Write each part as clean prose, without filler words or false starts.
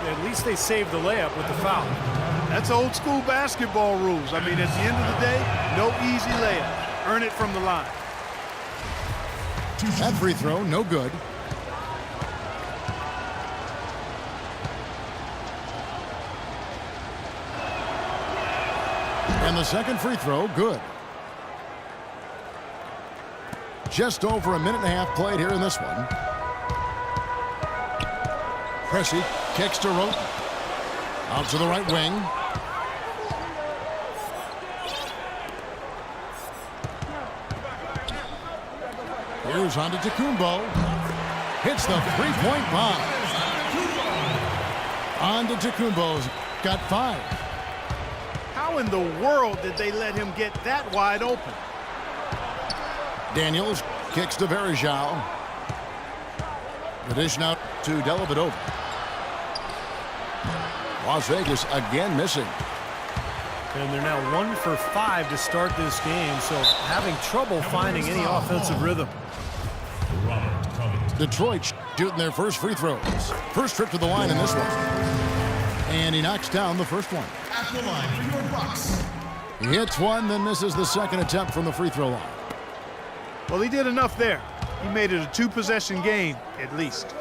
at least they saved the layup with the foul. That's old school basketball rules. I mean, at the end of the day, no easy layup. Earn it from the line. That free throw, no good. And the second free throw, good. Just over a minute and a half played here in this one. Pressey kicks to Roten. Out to the right wing. Here's on to Tacumbo. Hits the three-point bomb. On to Tacumbo's got 5. How in the world did they let him get that wide open? Daniels kicks to Varejao. The dish now to Dellavedova. Las Vegas again missing. And they're now 1 for 5 to start this game, so having trouble finding any offensive rhythm. Detroit shooting their first free throws. First trip to the line in this one. And he knocks down the first one. At the line for your Bucks. He hits one, then misses the second attempt from the free throw line. Well, he did enough there. He made it a 2-possession game, at least.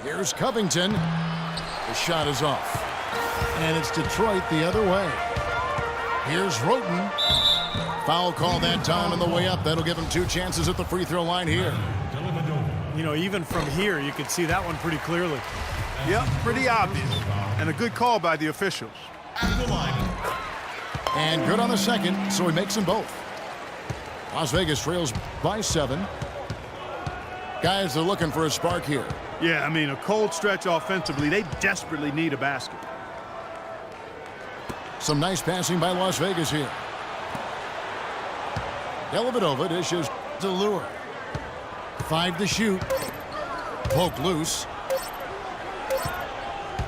Here's Covington. The shot is off. And it's Detroit the other way. Here's Roten. Foul call that time on the way up. That'll give him 2 chances at the free throw line here. You know, even from here, you could see that one pretty clearly. Yep, pretty obvious. And a good call by the officials. At the line. And good on the second, so he makes them both. Las Vegas trails by 7. Guys, they're looking for a spark here. Yeah, I mean, a cold stretch offensively. They desperately need a basket. Some nice passing by Las Vegas here. Dellavedova dishes to Lure. 5 to shoot. Poke loose.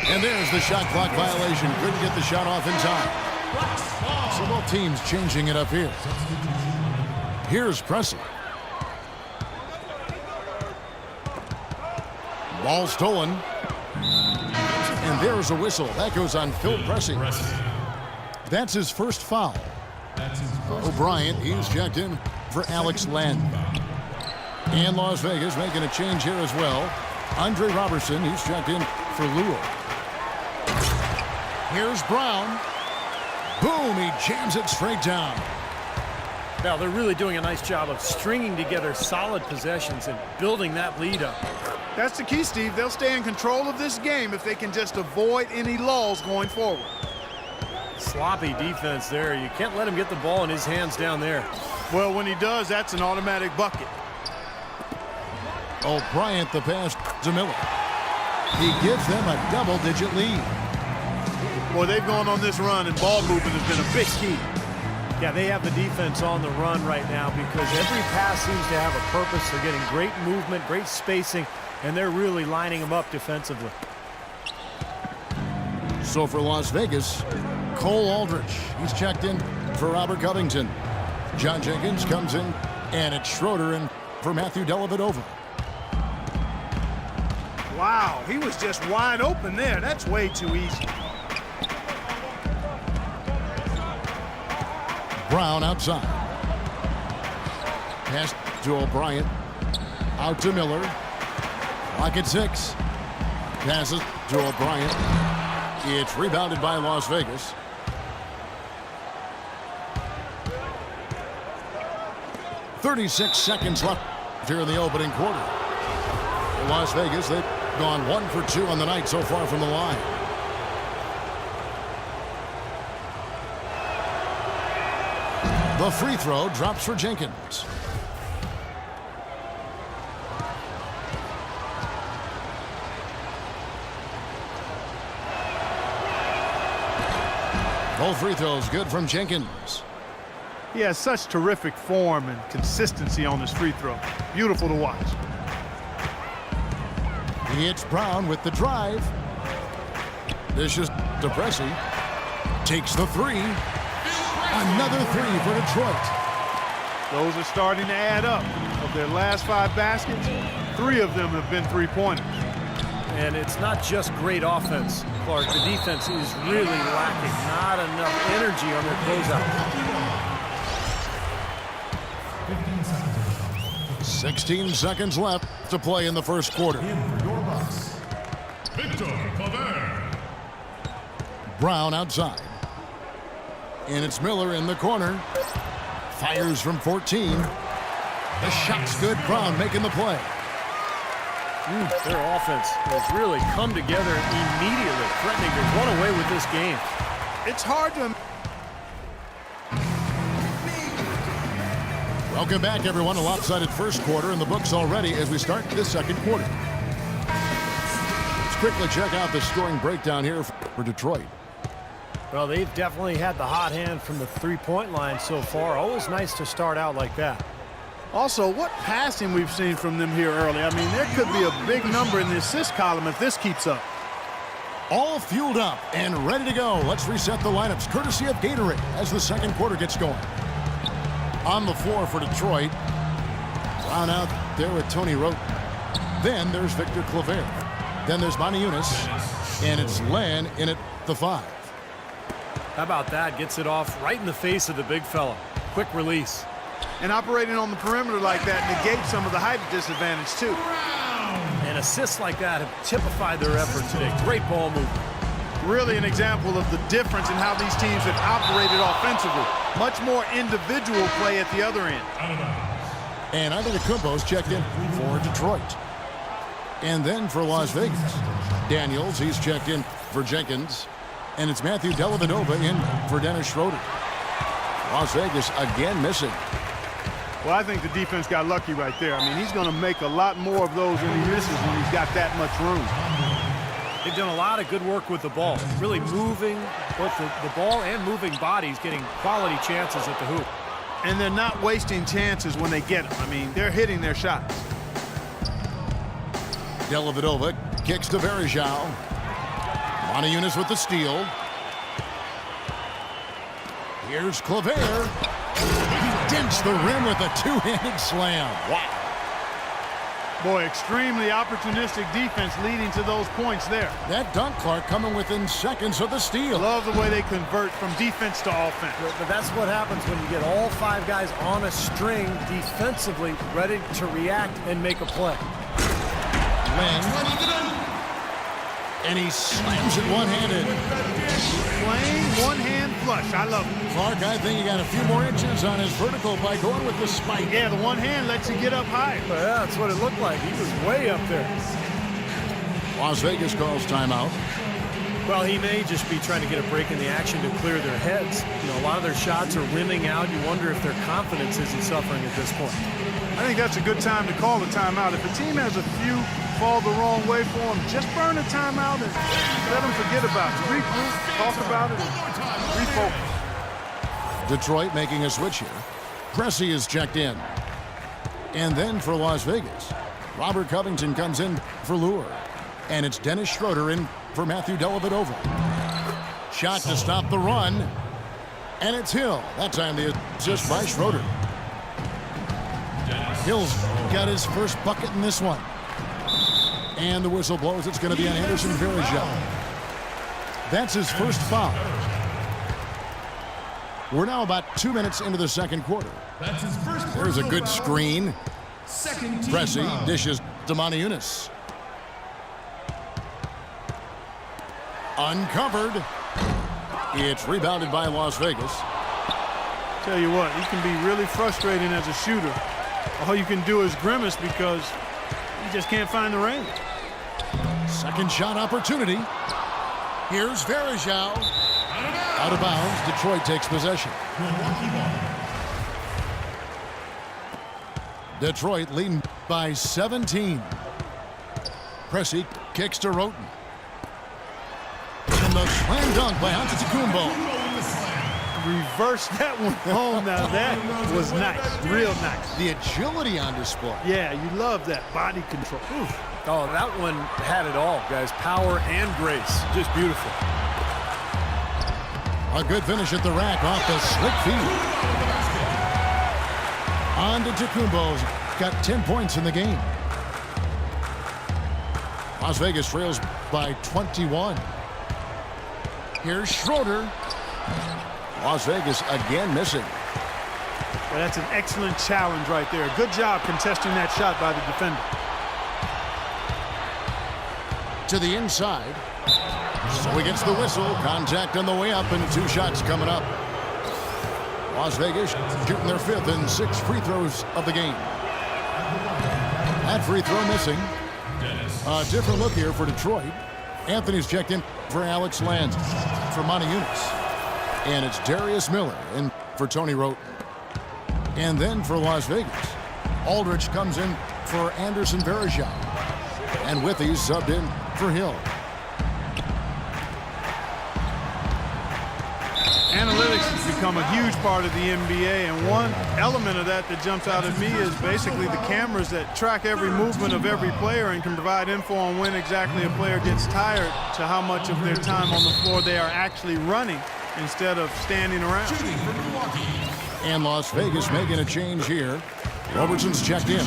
And there's the shot clock violation. Couldn't get the shot off in time. So both teams changing it up here. Here's Pressey. Ball stolen. And there's a whistle. That goes on Phil Pressey. That's his first foul. O'Brien, he's checked in for Alex Len. And Las Vegas making a change here as well. Andre Robertson, he's checked in for Lure. Here's Brown. Boom, he jams it straight down. Now, they're really doing a nice job of stringing together solid possessions and building that lead up. That's the key, Steve. They'll stay in control of this game if they can just avoid any lulls going forward. Sloppy defense there. You can't let him get the ball in his hands down there. Well, when he does, that's an automatic bucket. O'Brien the pass to Miller. He gives them a double-digit lead. Boy, they've gone on this run, and ball movement has been a big key. Yeah, they have the defense on the run right now because every pass seems to have a purpose. They're getting great movement, great spacing, and they're really lining them up defensively. So for Las Vegas, Cole Aldrich. He's checked in for Robert Covington. John Jenkins comes in, and it's Schroeder in for Matthew Dellavedova. Wow, he was just wide open there. That's way too easy. Brown outside. Pass to O'Brien. Out to Miller. Clock at 6. Passes to O'Brien. It's rebounded by Las Vegas. .36 seconds left here in the opening quarter. For Las Vegas, they've gone 1 for 2 on the night so far from the line. The free throw drops for Jenkins. Both free throws good from Jenkins. He has such terrific form and consistency on his free throw. Beautiful to watch. He hits Brown with the drive. Dishes to Pressey. Takes the 3. Another 3 for Detroit. Those are starting to add up. Of their last 5 baskets, 3 of them have been three-pointers. And it's not just great offense, Clark. The defense is really lacking. Not enough energy on their closeout. 16 seconds left to play in the first quarter. For your Bucks, Victor Claver. Brown outside. And it's Miller in the corner. Fires from 14. The shot's good. Brown making the play. Their offense has really come together immediately, threatening to run away with this game. It's hard to... Welcome back, everyone. A lopsided first quarter in the books already as we start this second quarter. Let's quickly check out the scoring breakdown here for Detroit. Well, they've definitely had the hot hand from the three-point line so far. Always nice to start out like that. Also, what passing we've seen from them here early. I mean, there could be a big number in the assist column if this keeps up. All fueled up and ready to go. Let's reset the lineups, courtesy of Gatorade, as the second quarter gets going. On the floor for Detroit. Brown out there with Tony Wroten. Then there's Victor Claver. Then there's Motiejunas. And it's Len in at the 5. How about that? Gets it off right in the face of the big fella. Quick release. And operating on the perimeter like that negates some of the height disadvantage, too. And assists like that have typified their effort today. Great ball movement. Really an example of the difference in how these teams have operated offensively. Much more individual play at the other end. And Antetokounmpo's checked in for Detroit. And then for Las Vegas, Daniels, he's checked in for Jenkins. And it's Matthew Dellavedova in for Dennis Schroeder. Las Vegas again missing. Well, I think the defense got lucky right there. I mean, he's going to make a lot more of those when he misses when he's got that much room. They've done a lot of good work with the ball. Really moving both the ball and moving bodies, getting quality chances at the hoop. And they're not wasting chances when they get them. I mean, they're hitting their shots. Dellavedova kicks to Varejao. Motiejunas with the steal. Here's Claver. He dents the rim with a two-handed slam. Wow. Boy, extremely opportunistic defense leading to those points there. That dunk, Clark, coming within seconds of the steal. Love the way they convert from defense to offense. But that's what happens when you get all 5 guys on a string defensively, ready to react and make a play. Len. And he slams it one-handed. Playing one-hand flush. I love it. Clark, I think he got a few more inches on his vertical by going with the spike. Yeah, the one hand lets you get up higher. Yeah, that's what it looked like. He was way up there. Las Vegas calls timeout. Well, he may just be trying to get a break in the action to clear their heads. You know, a lot of their shots are rimming out. You wonder if their confidence isn't suffering at this point. I think that's a good time to call a timeout. If a team has a few fall the wrong way for them, just burn a timeout and let them forget about it. Regroup, talk about it, and refocus. Detroit making a switch here. Pressey is checked in. And then for Las Vegas, Robert Covington comes in for Lure. And it's Dennis Schroeder in for Matthew Dellavedova. Shot to stop the run. And it's Hill. That time the assist by Schroeder. Hill's got his first bucket in this one. And the whistle blows. It's going to be on Anderson Varejao. That's his first foul. We're now about 2 minutes into the second quarter. That's his first. There's a good screen. Second team Pressey foul. dishes to Motiejunas. Uncovered. It's rebounded by Las Vegas. Tell you what, he can be really frustrating as a shooter. All you can do is grimace because you just can't find the range. Second shot opportunity. Here's Varejao. Out of bounds. Detroit takes possession. Milwaukee ball. Detroit leading by 17. Pressey kicks to Wroten. And the slam dunk by Antetokounmpo. Reverse that one home. Now that was nice, real nice. The agility on display. Yeah, you love that body control. Oof. Oh, that one had it all, guys. Power and grace. Just beautiful. A good finish at the rack off the slick feed. Antetokounmpo's got 10 points in the game. Las Vegas trails by 21. Here's Schroeder. Las Vegas again missing. Well, that's an excellent challenge right there. Good job contesting that shot by the defender. To the inside. So he gets the whistle. Contact on the way up and 2 shots coming up. Las Vegas shooting their 5th and 6 free throws of the game. That free throw missing. A different look here for Detroit. Anthony's checked in for Alex Lanz. For Monty Eunice. And it's Darius Miller in for Tony Wroten. And then for Las Vegas, Aldridge comes in for Anderson Varejao. And Withey's subbed in for Hill. Analytics has become a huge part of the NBA, and one element of that jumps out at me is basically the cameras that track every movement of every player and can provide info on when exactly a player gets tired to how much of their time on the floor they are actually running instead of standing around. And Las Vegas making a change here. Robertson's checked in.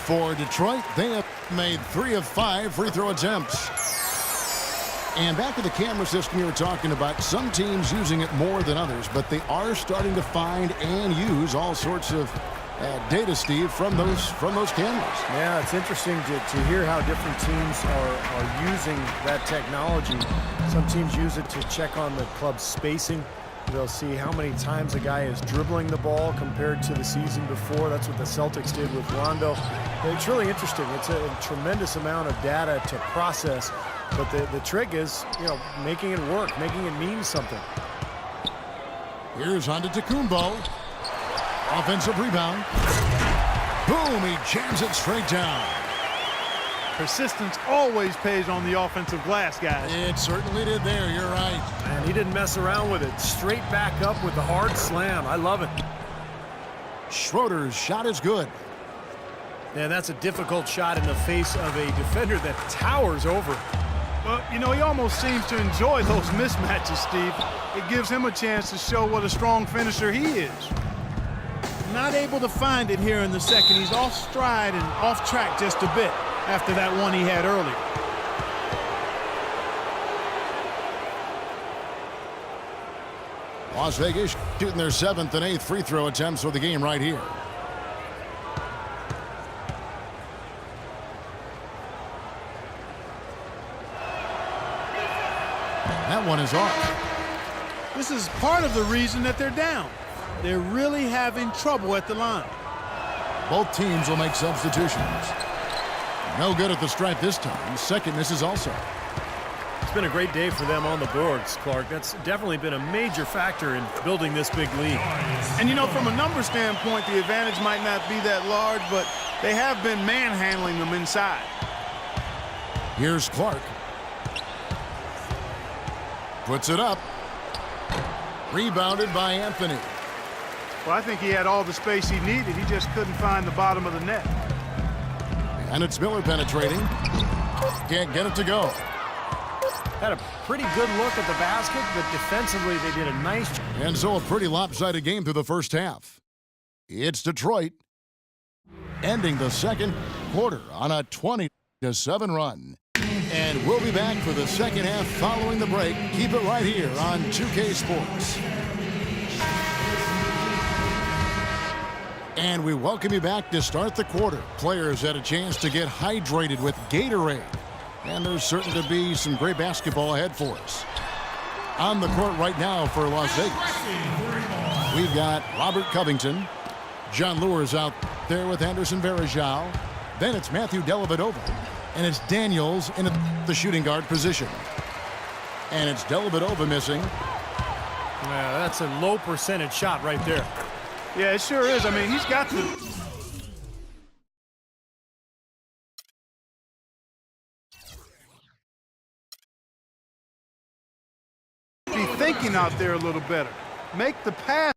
For Detroit, they have made 3 of 5 free throw attempts. And back to the camera system you were talking about, some teams using it more than others, but they are starting to find and use all sorts of data, Steve, from those cameras. Yeah, it's interesting to hear how different teams are using that technology. Some teams use it to check on the club's spacing. They'll see how many times a guy is dribbling the ball compared to the season before. That's what the Celtics did with Rondo. It's really interesting. It's a tremendous amount of data to process. But the trick is, making it work, making it mean something. Here's Antetokounmpo. Offensive rebound. Boom, he jams it straight down. Persistence always pays on the offensive glass, guys. It certainly did there, you're right. And he didn't mess around with it. Straight back up with the hard slam. I love it. Schroeder's shot is good. And that's a difficult shot in the face of a defender that towers over. Well, he almost seems to enjoy those mismatches, Steve. It gives him a chance to show what a strong finisher he is. Not able to find it here in the second. He's off stride and off track just a bit after that one he had earlier. Las Vegas shooting their 7th and 8th free throw attempts for the game right here. That one is off. This is part of the reason that they're down. They're really having trouble at the line. Both teams will make substitutions. No good at the stripe this time. Second misses also. It's been a great day for them on the boards, Clark. That's definitely been a major factor in building this big lead. And from a number standpoint, the advantage might not be that large, but they have been manhandling them inside. Here's Clark. Puts it up. Rebounded by Anthony. Well, I think he had all the space he needed. He just couldn't find the bottom of the net. And it's Miller penetrating. Can't get it to go. Had a pretty good look at the basket, but defensively they did a nice job. And so a pretty lopsided game through the first half. It's Detroit ending the second quarter on a 20-7 run. And we'll be back for the second half following the break. Keep it right here on 2K Sports. And we welcome you back to start the quarter. Players had a chance to get hydrated with Gatorade. And there's certain to be some great basketball ahead for us. On the court right now for Las Vegas, we've got Robert Covington. John Lure's out there with Anderson Varejao. Then it's Matthew Dellavedova. And it's Daniels in the shooting guard position. And it's Dellavedova missing. Yeah, that's a low percentage shot right there. Yeah, it sure is. I mean, he's got to be thinking out there a little better. Make the pass